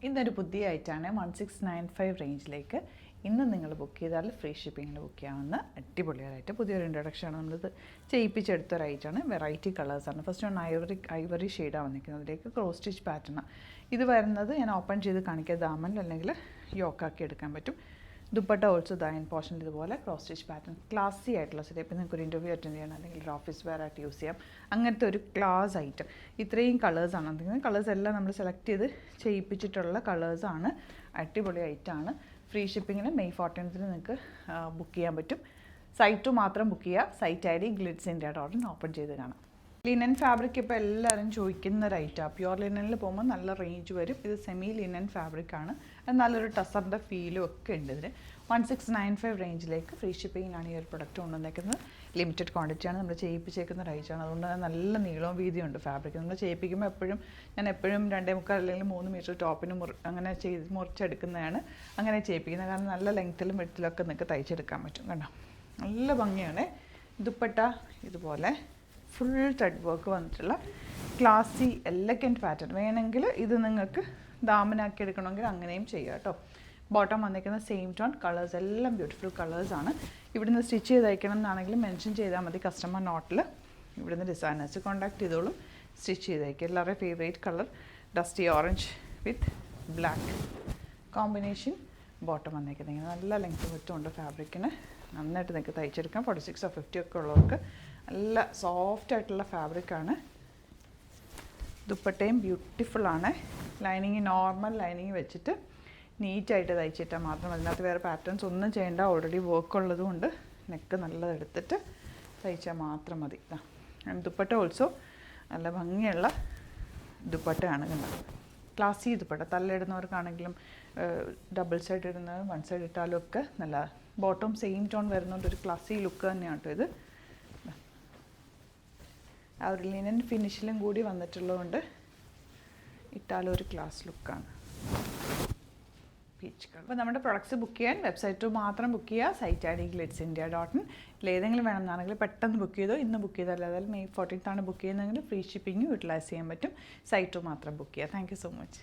ഇന്നൊരു പുതിയ ഐറ്റാണ് 1695 റേഞ്ചിലേക്ക് ഇന്ന് നിങ്ങൾ ബുക്ക് ചെയ്താൽ ഫ്രീ ഷിപ്പിങ്ങിൽ ബുക്ക് ചെയ്യാവുന്ന അടിപൊളിയായിട്ട് പുതിയൊരു ഇൻട്രൊഡക്ഷനാണ്. നമ്മളിത് ചെയ്യിപ്പിച്ചെടുത്ത ഒരു ഐറ്റാണ്. വെറൈറ്റി കളേഴ്സാണ്. ഫസ്റ്റ് വൺ ഐവറി ഷെയ്ഡാണ് വന്നിരിക്കുന്നത്. അതിലേക്ക് ക്രോസ് സ്റ്റിച്ച് പാറ്റേൺ. ഇത് വരുന്നത് ഞാൻ ഓപ്പൺ ചെയ്ത് കാണിക്കുക. ദാമൻ അല്ലെങ്കിൽ യോക്കാക്കി എടുക്കാൻ പറ്റും. ദുപ്പട്ട ഓൾസോ ദൈൻ പോർഷനിൽ ഇതുപോലെ ക്രോസ് സ്റ്റിച്ച് പാറ്റേൺ ക്ലാസി ആയിട്ടുള്ള സെറ്റ്. ഇപ്പം നിങ്ങൾക്ക് ഒരു ഇൻ്റർവ്യൂ അറ്റൻഡ് ചെയ്യണം അല്ലെങ്കിൽ ഒരു ഓഫീസ് വെയർ ആയിട്ട് യൂസ് ചെയ്യാം. അങ്ങനത്തെ ഒരു ക്ലാസ് ഐറ്റം. ഇത്രയും കളേഴ്സാണ് വന്നിരിക്കുന്നത്. കളേഴ്സ് എല്ലാം നമ്മൾ സെലക്ട് ചെയ്ത് ചെയ്യിപ്പിച്ചിട്ടുള്ള കളേഴ്സാണ്. അടിപൊളി ഐറ്റമാണ്. ഫ്രീ ഷിപ്പിങ്ങിന് May 14th നിങ്ങൾക്ക് ബുക്ക് ചെയ്യാൻ പറ്റും. സൈറ്റ് മാത്രം ബുക്ക് ചെയ്യുക. സൈറ്റ് ID glitz.in ഓപ്പൺ ചെയ്ത് കാണാം. ലിനൻ ഫാബ്രിക് ഇപ്പോൾ എല്ലാവരും ചോദിക്കുന്ന ഒരു ഐറ്റമാണ്. പ്യുവർ ലിനനിൽ പോകുമ്പോൾ നല്ല റേഞ്ച് വരും. ഇത് സെമി ലിനൻ ഫാബ്രിക്കാണ്. നല്ലൊരു ടസറിൻ്റെ ഫീലും ഒക്കെ ഉണ്ട് ഇതിന്. 1695 റേഞ്ചിലേക്ക് ഫ്രീ ഷിപ്പിങ്ങിനാണ് ഈ ഒരു പ്രൊഡക്റ്റ് കൊണ്ടുവന്നേക്കുന്നത്. ലിമിറ്റഡ് ക്വാണ്ടിറ്റിയാണ് നമ്മൾ ചെയ്യിപ്പിച്ചേക്കുന്ന ഒരു ഐറ്റമാണ്. അതുകൊണ്ട് തന്നെ നല്ല നീളവും വീതിയുണ്ട് ഫാബ്രിക്. നമ്മൾ ചെയ്യിപ്പിക്കുമ്പോൾ ഞാൻ എപ്പോഴും 2.25 അല്ലെങ്കിൽ 3 മീറ്റർ ടോപ്പിന് അങ്ങനെ മുറിച്ചെടുക്കുന്നതാണ് അങ്ങനെ ചെയ്യിപ്പിക്കുന്നത്. കാരണം നല്ല ലെങ്ത്തിലും വെട്ടിലൊക്കെ നിങ്ങൾക്ക് തയ്ച്ചെടുക്കാൻ പറ്റും. കണ്ടോ, നല്ല ഭംഗിയാണ്. ദുപ്പട്ട ഇതുപോലെ ഫുൾ ത്രെഡ് വർക്ക് വന്നിട്ടുള്ള ക്ലാസി എലഗൻറ്റ് പാറ്റേൺ. വേണമെങ്കിൽ ഇത് നിങ്ങൾക്ക് ദാമനാക്കി എടുക്കണമെങ്കിൽ അങ്ങനെയും ചെയ്യാം കേട്ടോ. ബോട്ടം വന്നിരിക്കുന്ന സെയിം ടോൺ കളേഴ്സ് എല്ലാം ബ്യൂട്ടിഫുൾ കളേഴ്സാണ്. ഇവിടുന്ന് സ്റ്റിച്ച് ചെയ്ത് അയക്കണം എന്നാണെങ്കിൽ മെൻഷൻ ചെയ്താൽ മതി കസ്റ്റമർ നോട്ടിൽ. ഇവിടുന്ന് ഡിസൈനേഴ്സ് കോൺടാക്ട് ചെയ്തോളും, സ്റ്റിച്ച് ചെയ്ത് അയക്കും. എല്ലാവരുടെയും ഫേവറേറ്റ് കളർ ഡസ്റ്റി ഓറഞ്ച് വിത്ത് ബ്ലാക്ക് കോമ്പിനേഷൻ. ബോട്ടം വന്നിരിക്കുന്നത് നല്ല ലെങ്ത് വിട്ടുകൊണ്ട് ഫാബ്രിക്കിന് നന്നായിട്ട് നിങ്ങൾക്ക് തയ്ച്ചെടുക്കാം. 46 or 50 ഒക്കെ ഉള്ളവർക്ക് നല്ല സോഫ്റ്റ് ആയിട്ടുള്ള ഫാബ്രിക്കാണ്. ദുപ്പട്ടയും ബ്യൂട്ടിഫുള്ളാണ്. ലൈനിങ് നോർമൽ ലൈനിങ് വെച്ചിട്ട് നീറ്റായിട്ട് തയ്ച്ചിട്ടാൽ മാത്രം അതിനകത്ത് വേറെ പാറ്റേൺസ് ഒന്നും ചെയ്യേണ്ട. ഓൾറെഡി വർക്ക് ഉള്ളതുകൊണ്ട് നെക്ക് നല്ലതെടുത്തിട്ട് തയ്ച്ചാൽ മാത്രം മതി. ദുപ്പട്ട ഓൾസോ നല്ല ഭംഗിയുള്ള ദുപ്പട്ടയാണ് കണ്ടത്. ക്ലാസി ദുപ്പട്ട. തലയിടുന്നവർക്കാണെങ്കിലും ഡബിൾ സൈഡ് ഇടുന്നത് 1 സൈഡ് ഇട്ടാലും ഒക്കെ നല്ല. ബോട്ടം സെയിം ടോൺ വരുന്നുണ്ട്. ഒരു ക്ലാസി ലുക്ക് തന്നെയാണ് കേട്ടോ ഇത്. ആ ഒരു ലിനൻ ഫിനിഷിലും കൂടി വന്നിട്ടുള്ളതുകൊണ്ട് ഇട്ടാലും ഒരു ക്ലാസ് ലുക്കാണ്. Peach colour. അപ്പോൾ നമ്മുടെ പ്രൊഡക്ട്സ് ബുക്ക് ചെയ്യാൻ വെബ്സൈറ്റ് മാത്രം ബുക്ക് ചെയ്യുക. Site ID glitz.in. ഏതെങ്കിലും വേണമെന്നാണെങ്കിൽ പെട്ടെന്ന് ബുക്ക് ചെയ്തോ. ഇന്ന് ബുക്ക് ചെയ്താൽ അതായത് May 14th ബുക്ക് ചെയ്യുന്നതെങ്കിൽ ഫ്രീ ഷിപ്പിംഗ് യൂട്ടിലൈസ് ചെയ്യാൻ പറ്റും. സൈറ്റ് മാത്രം ബുക്ക് ചെയ്യുക. Thank you so much.